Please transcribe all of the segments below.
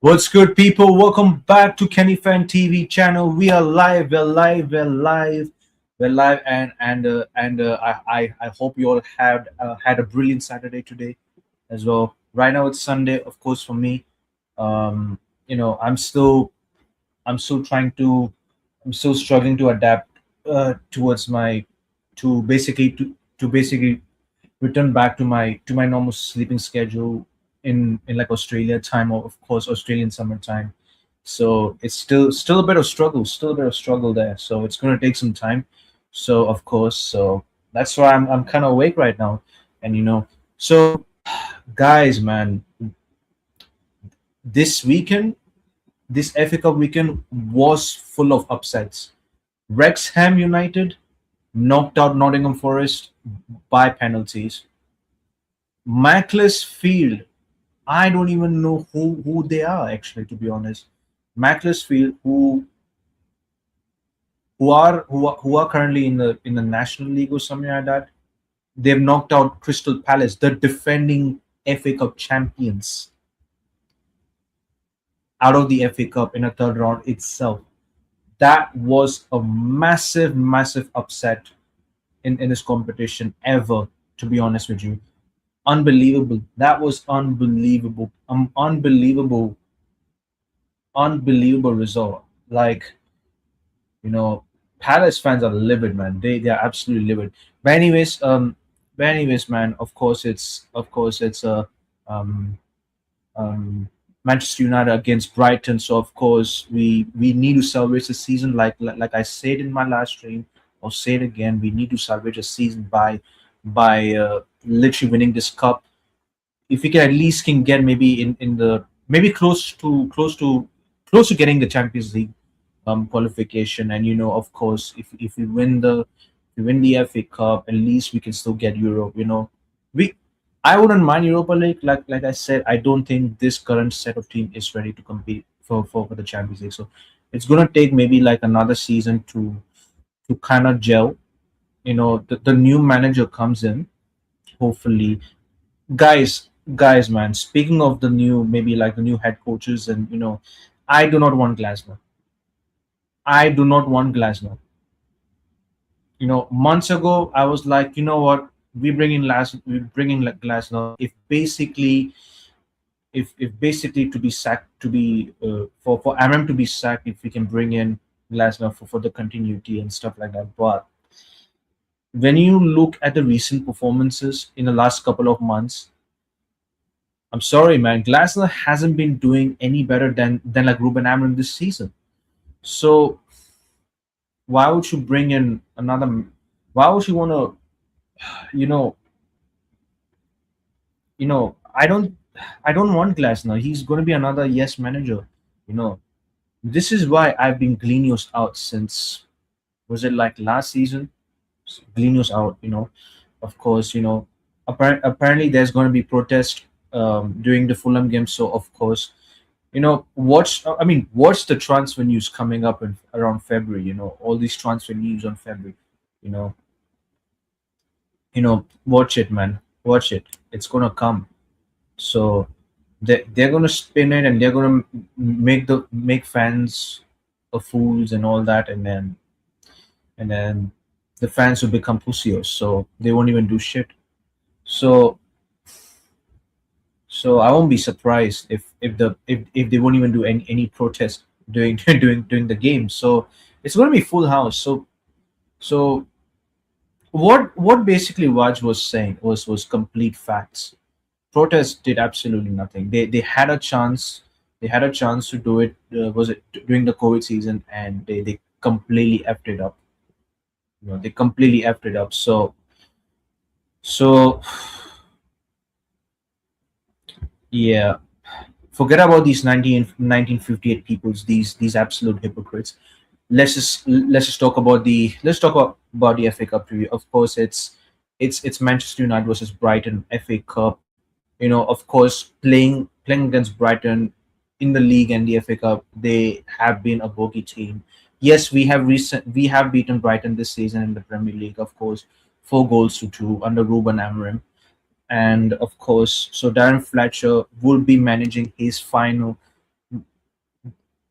What's good, people? Welcome back to Kenny Fan TV channel. We are live. We're live, and I hope you all had a brilliant Saturday today as well. Right now it's Sunday, of course, for me. Um, I'm still trying to I'm still struggling to adapt towards my to basically return back to my normal sleeping schedule in like Australia time, or of course Australian summertime. So it's still a bit of struggle, there. So it's gonna take some time. So of course, so that's why I'm kind of awake right now, and so guys, man, this weekend, this FA Cup weekend was full of upsets. Wrexham United knocked out Nottingham Forest by penalties. Macclesfield, I don't even know who they are actually, to be honest. Macclesfield, who are currently in the National League or something like that. They've knocked out Crystal Palace, the defending FA Cup champions, out of the FA Cup in a third round itself. That was a massive upset in this competition ever. To be honest with you, unbelievable. That was unbelievable. Unbelievable result. Like, you know, Palace fans are livid, man. They are absolutely livid. But anyways, man. Of course it's um um Manchester United against Brighton. So of course we need to salvage the season. Like I said in my last stream. I'll say it again. We need to salvage a season by literally winning this cup. If we can at least can get maybe in the maybe close to getting the Champions League qualification. And of course, if we win the FA Cup, at least we can still get Europe. We I wouldn't mind Europa League. Like I said, I don't think this current set of team is ready to compete for the Champions League. So it's gonna take maybe like another season to kind of gel. The new manager comes in, hopefully. Guys, man, speaking of the new, maybe like the new head coaches, and I do not want Glasner. I do not want Glasner. Months ago I was like, you know what, we bring in like Glasner if basically to be sacked, to be for Aram to be sacked, if we can bring in Glasner for the continuity and stuff like that. But when you look at the recent performances in the last couple of months, I'm sorry, man, Glasner hasn't been doing any better than like Ruben Amorim this season. So why would you bring in another? Why would you want to? You know, I don't want Glasner. He's going to be another yes manager. You know, this is why I've been Glenios out since, was it like last season? Glenios out. Of course. Apparently there's going to be protest during the Fulham game. So of course, watch the transfer news coming up in around February. All these transfer news on February. You know, watch it, man. Watch it. It's gonna come. So they're gonna spin it, and they're gonna make fans of fools and all that, and then the fans will become pussies. So they won't even do shit. So so I won't be surprised if they won't even do any protest during during the game. So it's gonna be full house. So what basically Waj was saying was complete facts. Protest did absolutely nothing. They had a chance. They had a chance to do it. Was it during the COVID season? And they completely effed it up. They completely effed it up. So yeah, forget about these 1958 peoples. These absolute hypocrites. Let's just talk about the FA Cup preview. Of course, it's Manchester United versus Brighton FA Cup. Of course, playing against Brighton in the league and the FA Cup, they have been a bogey team. Yes, we have beaten Brighton this season in the Premier League. Of course, 4 goals to 2 under Ruben Amorim. And of course, so Darren Fletcher will be managing his final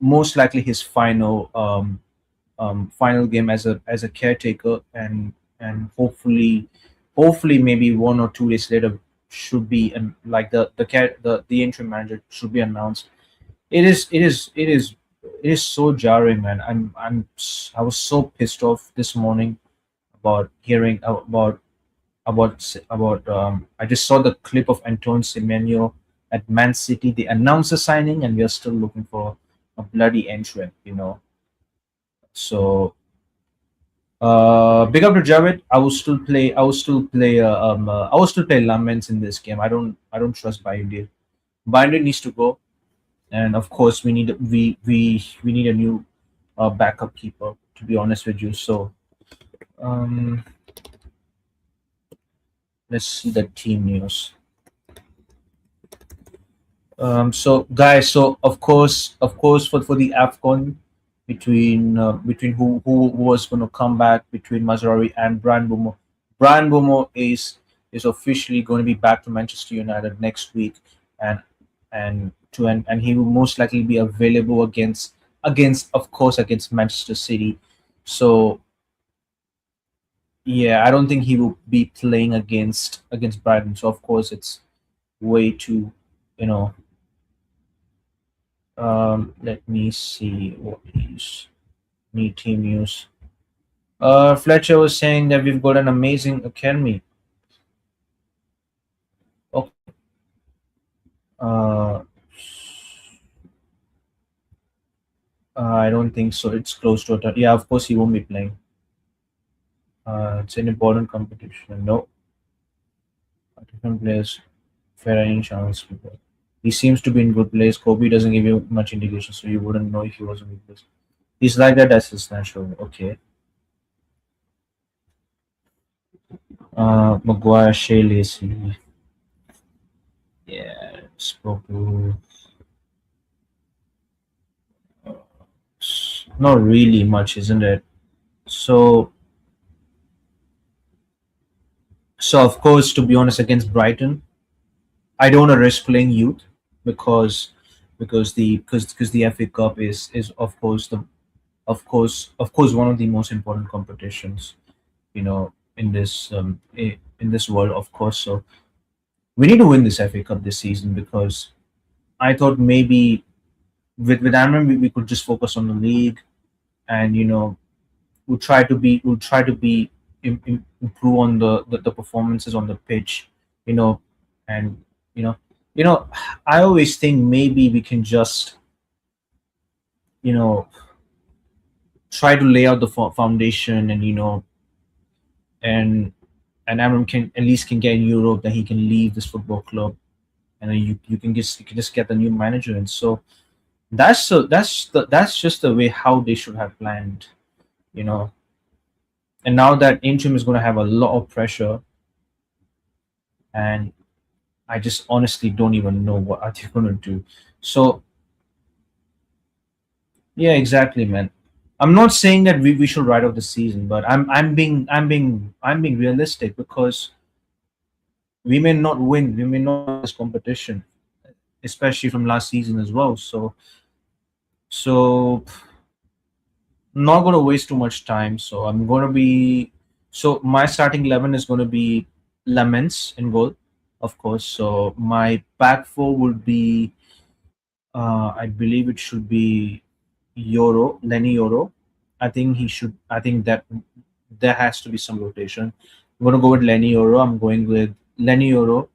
most likely his final game as a caretaker, and hopefully maybe 1 or 2 days later should be, and like the interim manager should be announced. It is so jarring, man. I was so pissed off this morning about hearing about I just saw the clip of Antoine Semenyo at Man City. They announced the signing, and we are still looking for a bloody entrant. So big up to Javid. I will still play Lamens in this game. I don't trust Bayern. Bayern needs to go, and of course we need a new backup keeper. To be honest with you, so um, let's see the team news. So guys, so of course, for the Afcon between who was going to come back between Mazraoui and Brian Bumo. Brian Bumo is officially going to be back to Manchester United next week, and and he will most likely be available against of course against Manchester City. So yeah, I don't think he will be playing against Brighton. So of course it's way too, you know let me see what is new team news. Fletcher was saying that we've got an amazing academy. Okay. Uh, I don't think so. It's close to a yeah. Of course, he won't be playing. It's an important competition. No, different players. Fair any chance. He seems to be in good place. Kobe doesn't give you much indication, so you wouldn't know if he was in good place. He's like that. That's his natural. Okay. Maguire, Shea Lacey. Yeah, spoke to. Not really much, isn't it? So, so of course, to be honest, against Brighton, I don't want to risk playing youth because because the FA Cup is of course one of the most important competitions, in this world, of course. So we need to win this FA Cup this season, because I thought maybe with Amram we could just focus on the league, and we'll try to be improve on the performances on the pitch, you know, and you know, you know, I always think maybe we can just you know try to lay out the foundation, and and Amram can at least can get in Europe, then he can leave this football club, and then you can just get the new manager, and so that's just the way how they should have planned, you know. And now that interim is going to have a lot of pressure, and I just honestly don't even know what are they going to do. So yeah, exactly, man. I'm not saying that we should write off the season, but I'm being realistic, because we may not win this competition, especially from last season as well. So not gonna waste too much time. So my starting 11 is gonna be Laments in goal, of course. So my back four would be, I believe it should be Lenny Euro. I think that there has to be some rotation. I'm gonna go with Lenny Euro. I'm going with Lenny Euro,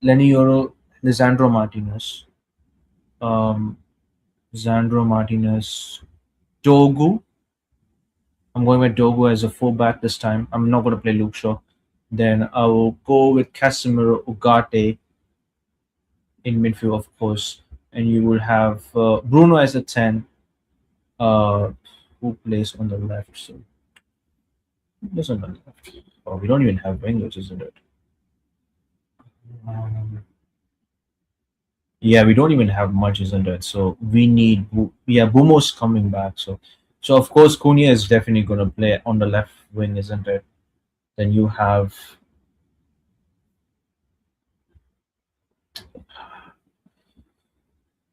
Lisandro Martinez, um, Lisandro Martinez, Dogu. I'm going with Dogu as a fullback this time. I'm not going to play Luke Shaw. Then I will go with Casemiro Ugarte in midfield, of course. And you will have Bruno as a 10. Uh, who plays on the left? So, who plays on the left? Oh, we don't even have wingers, isn't it? Um, yeah, we don't even have much, isn't it? So we need, yeah, Bumo's coming back. So of course, Cunha is definitely going to play on the left wing, isn't it? Then you have,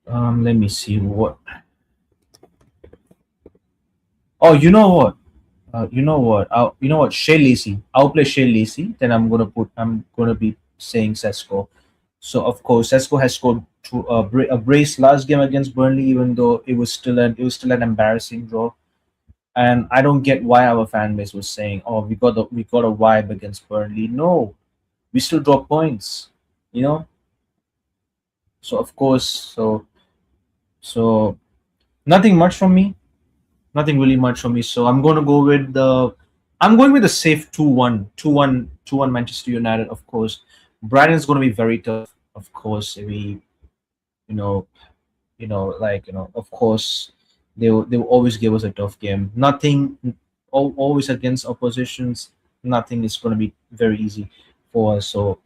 let me see what. Oh, you know what? You know what? You know what? Shea Lacey. I'll play Shea Lacey. Then I'm gonna be saying Sesko. So of course, Sesko has scored a brace last game against Burnley, even though it was still an embarrassing draw. And I don't get why our fan base was saying, "Oh, we got a vibe against Burnley." No, we still drop points. You know. So of course, so nothing much from me. Nothing really much from me. So I'm going with the safe 2-1, 2-1, 2-1 Manchester United, of course. Brighton's going to be very tough, of course. You know, of course, they will always give us a tough game. Nothing, always against oppositions. Nothing is going to be very easy for us. So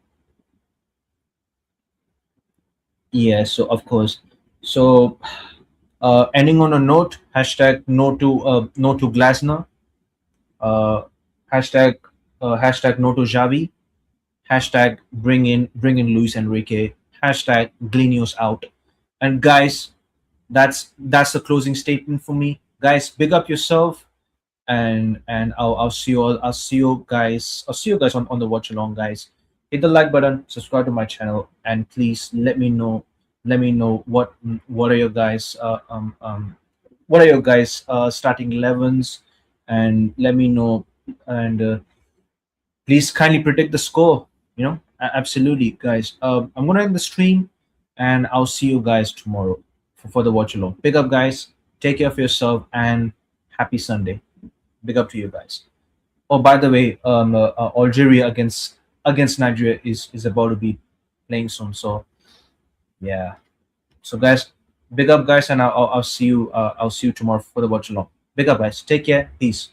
yeah, so of course, so ending on a note, hashtag no to Glasner, uh, hashtag hashtag no to Javi, hashtag bring in Luis Enrique, hashtag Glenius out. And guys, that's the closing statement for me. Guys, big up yourself, and I'll see you all. I'll see you guys on the watch along, guys. Hit the like button, subscribe to my channel, and please let me know what are your guys what are your guys starting 11s, and let me know. And please kindly predict the score. Absolutely, guys. I'm gonna end the stream, and I'll see you guys tomorrow for the watch along. Big up, guys. Take care of yourself, and happy Sunday. Big up to you guys. Oh, by the way, Algeria against Nigeria is about to be playing soon. So yeah. So guys, big up, guys, and I'll see you. I'll see you tomorrow for the watch along. Big up, guys. Take care. Peace.